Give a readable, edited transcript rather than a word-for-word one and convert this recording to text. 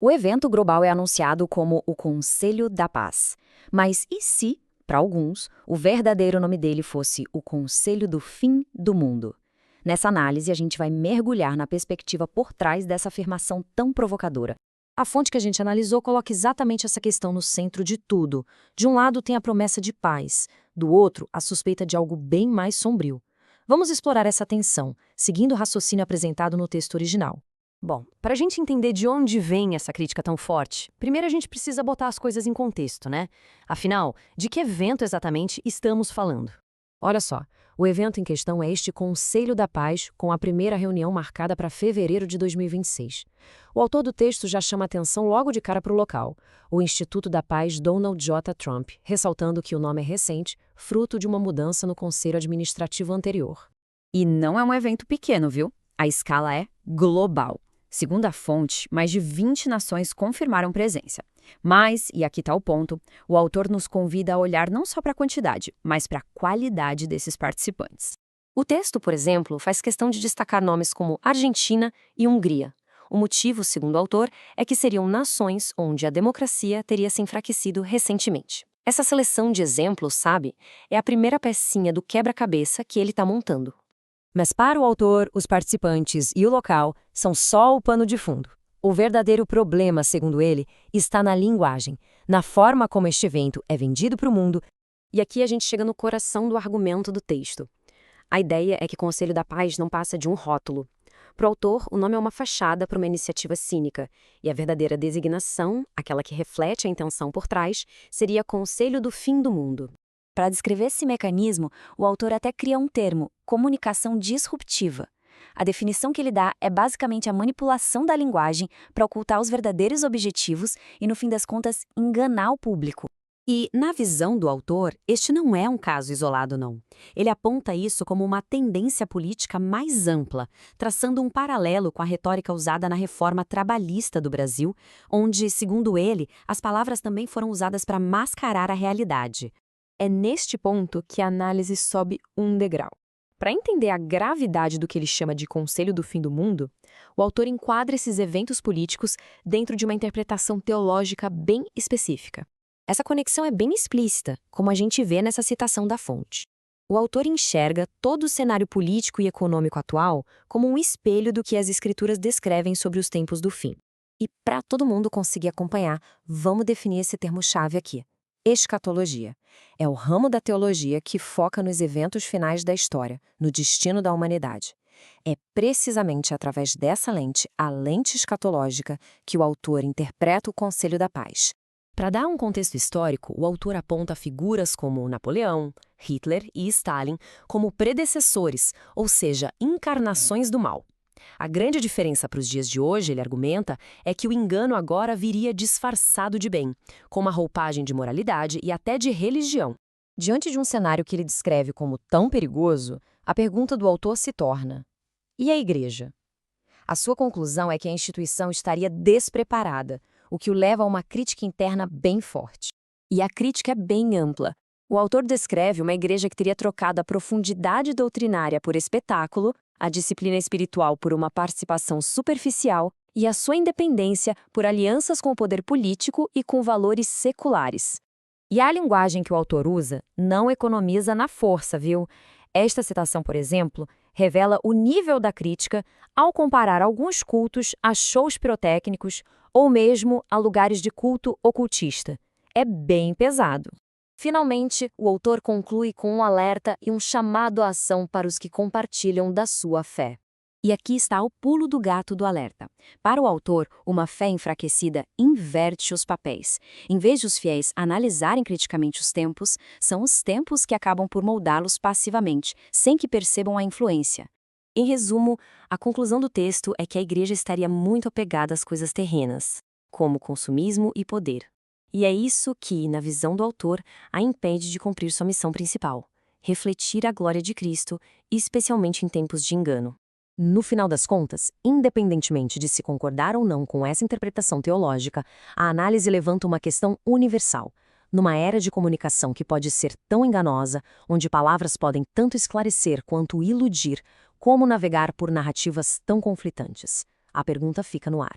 O evento global é anunciado como o Conselho da Paz. Mas e se, para alguns, o verdadeiro nome dele fosse o Conselho do Fim do Mundo? Nessa análise, a gente vai mergulhar na perspectiva por trás dessa afirmação tão provocadora. A fonte que a gente analisou coloca exatamente essa questão no centro de tudo. De um lado tem a promessa de paz, do outro, a suspeita de algo bem mais sombrio. Vamos explorar essa tensão, seguindo o raciocínio apresentado no texto original. Bom, para a gente entender de onde vem essa crítica tão forte, primeiro a gente precisa botar as coisas em contexto, né? Afinal, de que evento exatamente estamos falando? Olha só, o evento em questão é este Conselho da Paz, com a primeira reunião marcada para fevereiro de 2026. O autor do texto já chama atenção logo de cara para o local, o Instituto da Paz Donald J. Trump, ressaltando que o nome é recente, fruto de uma mudança no Conselho Administrativo anterior. E não é um evento pequeno, viu? A escala é global. Segundo a fonte, mais de 20 nações confirmaram presença. Mas, e aqui está o ponto, o autor nos convida a olhar não só para a quantidade, mas para a qualidade desses participantes. O texto, por exemplo, faz questão de destacar nomes como Argentina e Hungria. O motivo, segundo o autor, é que seriam nações onde a democracia teria se enfraquecido recentemente. Essa seleção de exemplos, sabe, é a primeira pecinha do quebra-cabeça que ele está montando. Mas para o autor, os participantes e o local são só o pano de fundo. O verdadeiro problema, segundo ele, está na linguagem, na forma como este evento é vendido para o mundo. E aqui a gente chega no coração do argumento do texto. A ideia é que o Conselho da Paz não passa de um rótulo. Para o autor, o nome é uma fachada para uma iniciativa cínica, e a verdadeira designação, aquela que reflete a intenção por trás, seria Conselho do Fim do Mundo. Para descrever esse mecanismo, o autor até cria um termo, comunicação disruptiva. A definição que ele dá é basicamente a manipulação da linguagem para ocultar os verdadeiros objetivos e, no fim das contas, enganar o público. E, na visão do autor, este não é um caso isolado, não. Ele aponta isso como uma tendência política mais ampla, traçando um paralelo com a retórica usada na reforma trabalhista do Brasil, onde, segundo ele, as palavras também foram usadas para mascarar a realidade. É neste ponto que a análise sobe um degrau. Para entender a gravidade do que ele chama de Conselho do Fim do Mundo, o autor enquadra esses eventos políticos dentro de uma interpretação teológica bem específica. Essa conexão é bem explícita, como a gente vê nessa citação da fonte. O autor enxerga todo o cenário político e econômico atual como um espelho do que as escrituras descrevem sobre os tempos do fim. E para todo mundo conseguir acompanhar, vamos definir esse termo-chave aqui. Escatologia. É o ramo da teologia que foca nos eventos finais da história, no destino da humanidade. É precisamente através dessa lente, a lente escatológica, que o autor interpreta o Conselho da Paz. Para dar um contexto histórico, o autor aponta figuras como Napoleão, Hitler e Stalin como predecessores, ou seja, encarnações do mal. A grande diferença para os dias de hoje, ele argumenta, é que o engano agora viria disfarçado de bem, com uma roupagem de moralidade e até de religião. Diante de um cenário que ele descreve como tão perigoso, a pergunta do autor se torna: e a igreja? A sua conclusão é que a instituição estaria despreparada, o que o leva a uma crítica interna bem forte. E a crítica é bem ampla. O autor descreve uma igreja que teria trocado a profundidade doutrinária por espetáculo, a disciplina espiritual por uma participação superficial e a sua independência por alianças com o poder político e com valores seculares. E a linguagem que o autor usa não economiza na força, viu? Esta citação, por exemplo, revela o nível da crítica ao comparar alguns cultos a shows pirotécnicos ou mesmo a lugares de culto ocultista. É bem pesado. Finalmente, o autor conclui com um alerta e um chamado à ação para os que compartilham da sua fé. E aqui está o pulo do gato do alerta. Para o autor, uma fé enfraquecida inverte os papéis. Em vez de os fiéis analisarem criticamente os tempos, são os tempos que acabam por moldá-los passivamente, sem que percebam a influência. Em resumo, a conclusão do texto é que a igreja estaria muito apegada às coisas terrenas, como consumismo e poder. E é isso que, na visão do autor, a impede de cumprir sua missão principal: refletir a glória de Cristo, especialmente em tempos de engano. No final das contas, independentemente de se concordar ou não com essa interpretação teológica, a análise levanta uma questão universal. Numa era de comunicação que pode ser tão enganosa, onde palavras podem tanto esclarecer quanto iludir, como navegar por narrativas tão conflitantes? A pergunta fica no ar.